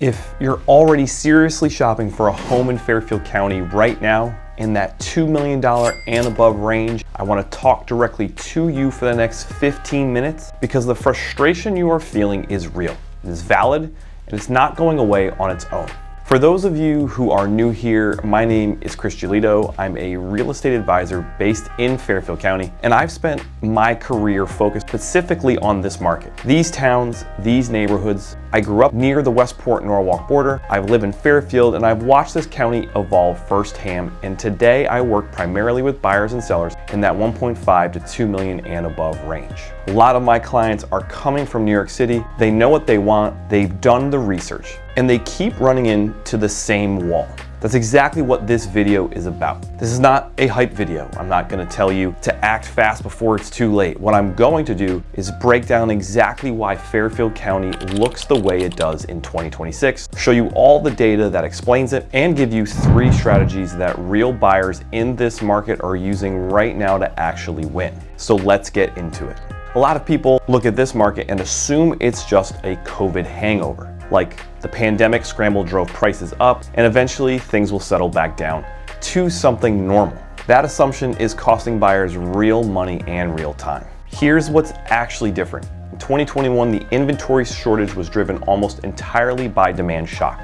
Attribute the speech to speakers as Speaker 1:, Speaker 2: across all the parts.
Speaker 1: If you're already seriously shopping for a home in Fairfield County right now, in that $2 million and above range, I want to talk directly to you for the next 15 minutes because the frustration you are feeling is real, it is valid, and it's not going away on its own. For those of you who are new here, my name is Chris Giolito. I'm a real estate advisor based in Fairfield County, and I've spent my career focused specifically on this market. These towns, these neighborhoods. I grew up near the Westport-Norwalk border. I live in Fairfield, and I've watched this county evolve firsthand, and today I work primarily with buyers and sellers in that 1.5 to 2 million and above range. A lot of my clients are coming from New York City. They know what they want, they've done the research, and they keep running into the same wall. That's exactly what this video is about. This is not a hype video. I'm not gonna tell you to act fast before it's too late. What I'm going to do is break down exactly why Fairfield County looks the way it does in 2026, show you all the data that explains it, and give you 3 strategies that real buyers in this market are using right now to actually win. So let's get into it. A lot of people look at this market and assume it's just a COVID hangover. Like the pandemic scramble drove prices up and eventually things will settle back down to something normal. That assumption is costing buyers real money and real time. Here's what's actually different. In 2021, the inventory shortage was driven almost entirely by demand shock.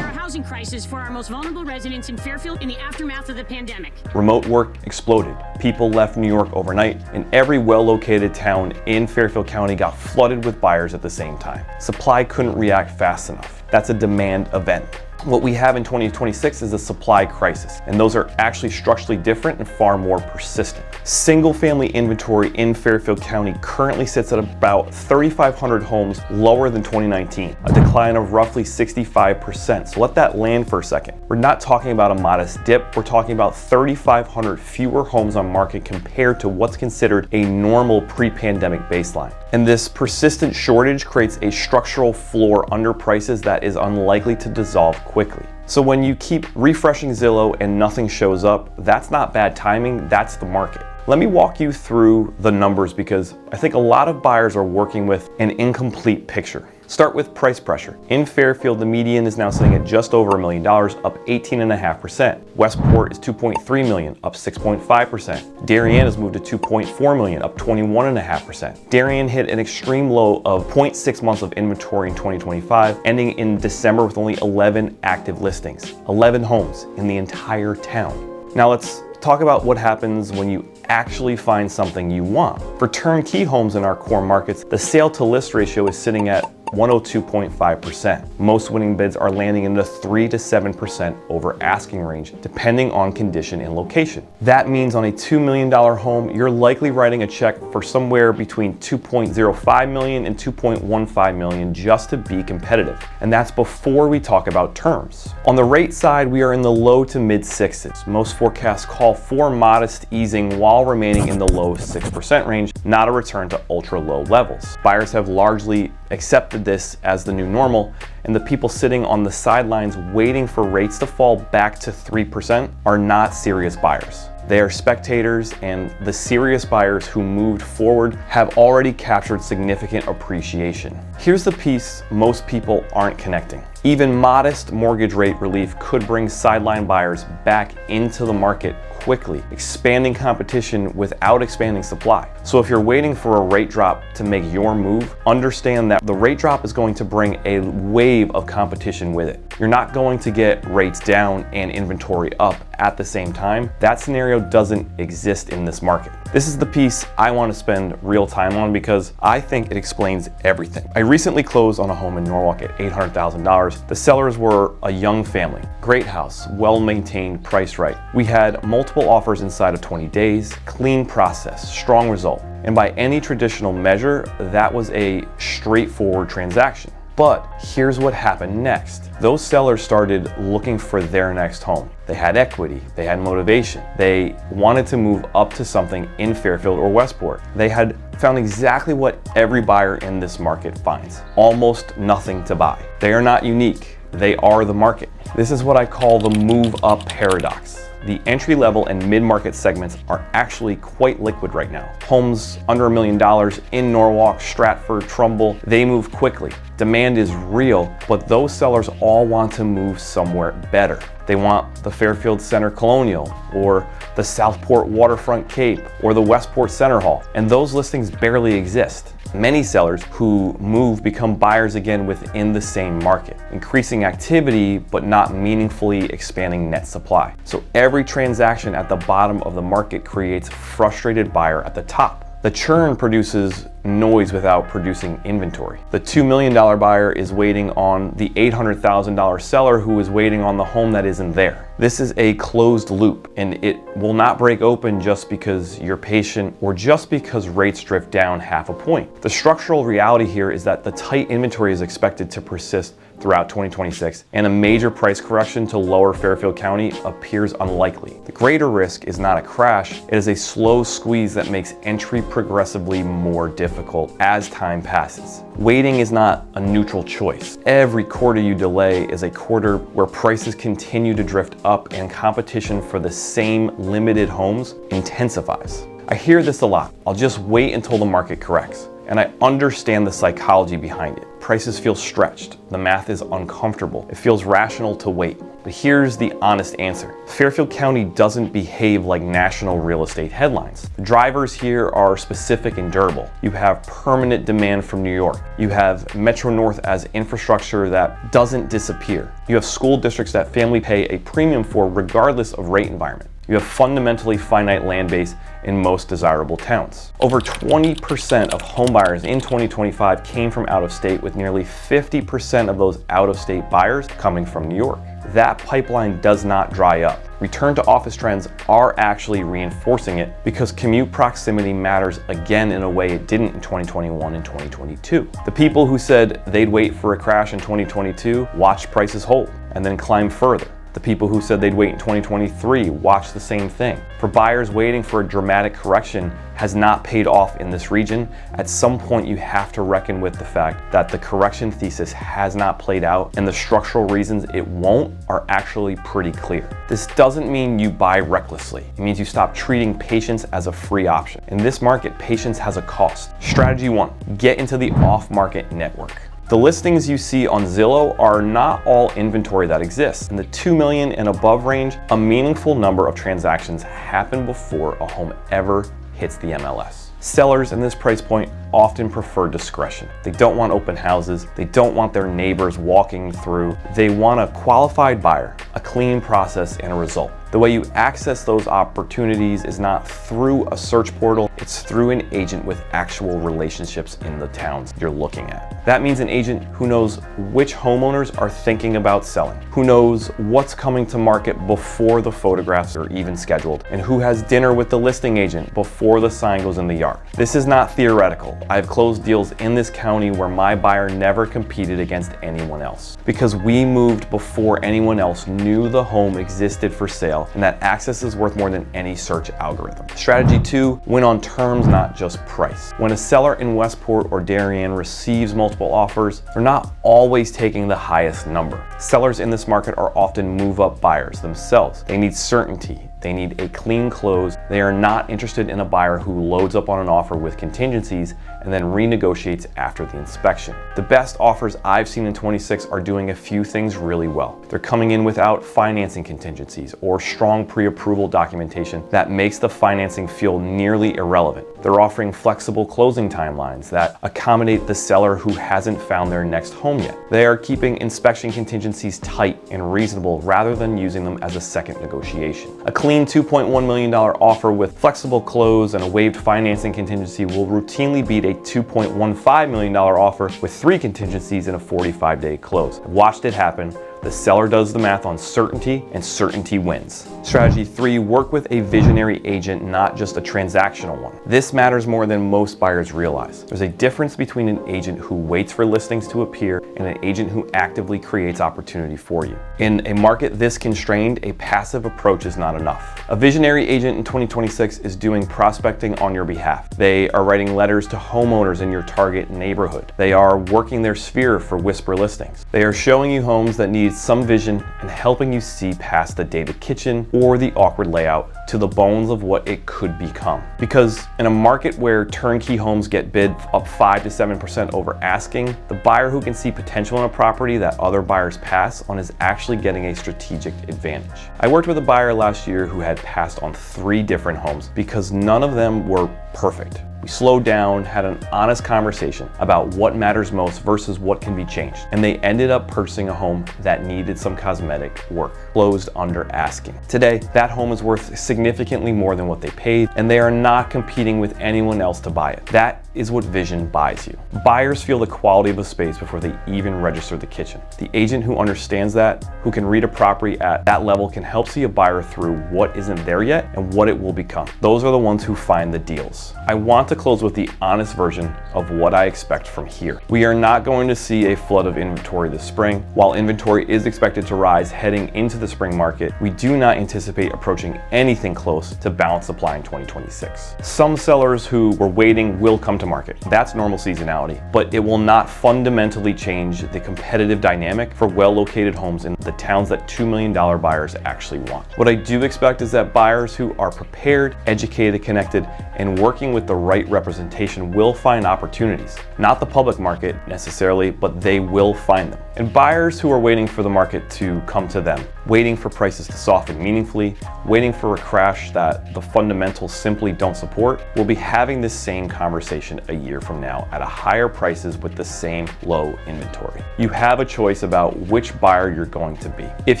Speaker 2: Housing crisis for our most vulnerable residents in Fairfield in the aftermath of the pandemic.
Speaker 1: Remote work exploded. People left New York overnight, and every well-located town in Fairfield County got flooded with buyers at the same time. Supply couldn't react fast enough. That's a demand event. What we have in 2026 is a supply crisis, and those are actually structurally different and far more persistent. Single-family inventory in Fairfield County currently sits at about 3,500 homes lower than 2019, a decline of roughly 65%. So let that land for a second. We're not talking about a modest dip, we're talking about 3,500 fewer homes on market compared to what's considered a normal pre-pandemic baseline. And this persistent shortage creates a structural floor under prices that is unlikely to dissolve quickly. So when you keep refreshing Zillow and nothing shows up, that's not bad timing, that's the market. Let me walk you through the numbers because I think a lot of buyers are working with an incomplete picture. Start with price pressure. In Fairfield, the median is now sitting at just over $1 million, up 18.5%. Westport is 2.3 million, up 6.5%. Darien has moved to 2.4 million, up 21.5%. Darien hit an extreme low of 0.6 months of inventory in 2025, ending in December with only 11 active listings, 11 homes in the entire town. Now let's talk about what happens when you actually find something you want. For turnkey homes in our core markets, the sale to list ratio is sitting at 102.5%. Most winning bids are landing in the 3 to 7% over asking range, depending on condition and location. That means on a $2 million home, you're likely writing a check for somewhere between $2.05 million and $2.15 million just to be competitive. And that's before we talk about terms. On the rate side, we are in the low to mid 6s. Most forecasts call for modest easing while remaining in the low 6% range, not a return to ultra low levels. Buyers have largely accepted this as the new normal, and the people sitting on the sidelines waiting for rates to fall back to 3% are not serious buyers. They are spectators, and the serious buyers who moved forward have already captured significant appreciation. Here's the piece most people aren't connecting. Even modest mortgage rate relief could bring sideline buyers back into the market quickly, expanding competition without expanding supply. So if you're waiting for a rate drop to make your move, understand that the rate drop is going to bring a wave of competition with it. You're not going to get rates down and inventory up at the same time. That scenario doesn't exist in this market. This is the piece I want to spend real time on because I think it explains everything. I recently closed on a home in Norwalk at $800,000. The sellers were a young family, great house, well-maintained, priced right. We had multiple offers inside of 20 days, clean process, strong result. And by any traditional measure, that was a straightforward transaction. But here's what happened next. Those sellers started looking for their next home. They had equity, they had motivation. They wanted to move up to something in Fairfield or Westport. They had found exactly what every buyer in this market finds. Almost nothing to buy. They are not unique. They are the market. This is what I call the move up paradox. The entry-level and mid-market segments are actually quite liquid right now. Homes under $1 million in Norwalk, Stratford, Trumbull, they move quickly. Demand is real, but those sellers all want to move somewhere better. They want the Fairfield Center Colonial, or the Southport Waterfront Cape, or the Westport Center Hall, and those listings barely exist. Many sellers who move become buyers again within the same market, increasing activity but not meaningfully expanding net supply. So every transaction at the bottom of the market creates a frustrated buyer at the top. The churn produces noise without producing inventory. The $2 million buyer is waiting on the $800,000 seller who is waiting on the home that isn't there. This is a closed loop, and it will not break open just because you're patient or just because rates drift down half a point. The structural reality here is that the tight inventory is expected to persist throughout 2026, and a major price correction to lower Fairfield County appears unlikely. The greater risk is not a crash, it is a slow squeeze that makes entry progressively more difficult as time passes. Waiting is not a neutral choice. Every quarter you delay is a quarter where prices continue to drift up and competition for the same limited homes intensifies. I hear this a lot. I'll just wait until the market corrects. And I understand the psychology behind it. Prices feel stretched. The math is uncomfortable. It feels rational to wait. But here's the honest answer. Fairfield County doesn't behave like national real estate headlines. The drivers here are specific and durable. You have permanent demand from New York. You have Metro North as infrastructure that doesn't disappear. You have school districts that family pay a premium for regardless of rate environment. You have fundamentally finite land base in most desirable towns. Over 20% of homebuyers in 2025 came from out of state, with nearly 50% of those out of state buyers coming from New York. That pipeline does not dry up. Return to office trends are actually reinforcing it because commute proximity matters again in a way it didn't in 2021 and 2022. The people who said they'd wait for a crash in 2022 watched prices hold and then climb further. The people who said they'd wait in 2023 watched the same thing. For buyers waiting for a dramatic correction has not paid off in this region. At some point you have to reckon with the fact that the correction thesis has not played out and the structural reasons it won't are actually pretty clear. This doesn't mean you buy recklessly. It means you stop treating patience as a free option. In this market, patience has a cost. Strategy 1, get into the off-market network. The listings you see on Zillow are not all inventory that exists. In the 2 million and above range, a meaningful number of transactions happen before a home ever hits the MLS. Sellers in this price point often prefer discretion. They don't want open houses. They don't want their neighbors walking through. They want a qualified buyer, a clean process, and a result. The way you access those opportunities is not through a search portal, it's through an agent with actual relationships in the towns you're looking at. That means an agent who knows which homeowners are thinking about selling, who knows what's coming to market before the photographs are even scheduled, and who has dinner with the listing agent before the sign goes in the yard. This is not theoretical. I've closed deals in this county where my buyer never competed against anyone else because we moved before anyone else knew the home existed for sale, and that access is worth more than any search algorithm. Strategy 2, win on terms, not just price. When a seller in Westport or Darien receives multiple offers, they're not always taking the highest number. Sellers in this market are often move-up buyers themselves. They need certainty. They need a clean close. They are not interested in a buyer who loads up on an offer with contingencies and then renegotiates after the inspection. The best offers I've seen in 26 are doing a few things really well. They're coming in without financing contingencies or strong pre-approval documentation that makes the financing feel nearly irrelevant. They're offering flexible closing timelines that accommodate the seller who hasn't found their next home yet. They are keeping inspection contingencies tight and reasonable rather than using them as a second negotiation. A clean $2.1 million offer with flexible close and a waived financing contingency will routinely beat a $2.15 million offer with 3 contingencies and a 45-day close. I've watched it happen. The seller does the math on certainty, and certainty wins. Strategy 3, work with a visionary agent, not just a transactional one. This matters more than most buyers realize. There's a difference between an agent who waits for listings to appear and an agent who actively creates opportunity for you. In a market this constrained, a passive approach is not enough. A visionary agent in 2026 is doing prospecting on your behalf. They are writing letters to homeowners in your target neighborhood. They are working their sphere for whisper listings. They are showing you homes that need needs some vision and helping you see past the dated kitchen or the awkward layout to the bones of what it could become. Because in a market where turnkey homes get bid up 5 to 7% over asking, the buyer who can see potential in a property that other buyers pass on is actually getting a strategic advantage. I worked with a buyer last year who had passed on 3 different homes because none of them were perfect. We slowed down, had an honest conversation about what matters most versus what can be changed, and they ended up purchasing a home that needed some cosmetic work, closed under asking. Today, that home is worth significantly more than what they paid, and they are not competing with anyone else to buy it. That is what vision buys you. Buyers feel the quality of a space before they even register the kitchen. The agent who understands that, who can read a property at that level, can help see a buyer through what isn't there yet and what it will become. Those are the ones who find the deals. I want to close with the honest version of what I expect from here. We are not going to see a flood of inventory this spring. While inventory is expected to rise heading into the spring market, we do not anticipate approaching anything close to balanced supply in 2026. Some sellers who were waiting will come to market. That's normal seasonality, but it will not fundamentally change the competitive dynamic for well-located homes in the towns that $2 million buyers actually want. What I do expect is that buyers who are prepared, educated, connected, and working with the right representation will find opportunities. Not the public market necessarily, but they will find them. And buyers who are waiting for the market to come to them, waiting for prices to soften meaningfully, waiting for a crash that the fundamentals simply don't support, will be having this same conversation a year from now at a higher prices with the same low inventory. You have a choice about which buyer you're going to be. If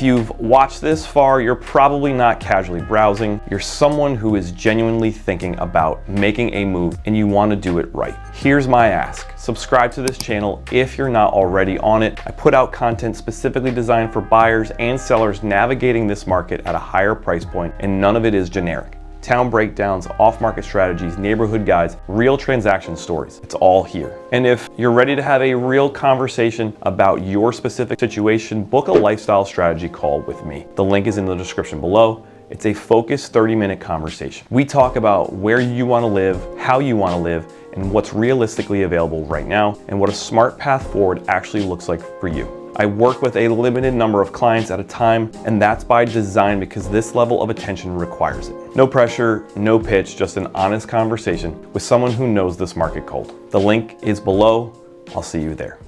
Speaker 1: you've watched this far, you're probably not casually browsing. You're someone who is genuinely thinking about making a move and you want to do it right. Here's my ask. Subscribe to this channel if you're not already on it. I put out content specifically designed for buyers and sellers navigating this market at a higher price point, and none of it is generic. Town breakdowns, off-market strategies, neighborhood guides, real transaction stories. It's all here. And if you're ready to have a real conversation about your specific situation, book a lifestyle strategy call with me. The link is in the description below. It's a focused 30-minute conversation. We talk about where you want to live, how you want to live, and what's realistically available right now, and what a smart path forward actually looks like for you. I work with a limited number of clients at a time, and that's by design because this level of attention requires it. No pressure, no pitch, just an honest conversation with someone who knows this market cold. The link is below. I'll see you there.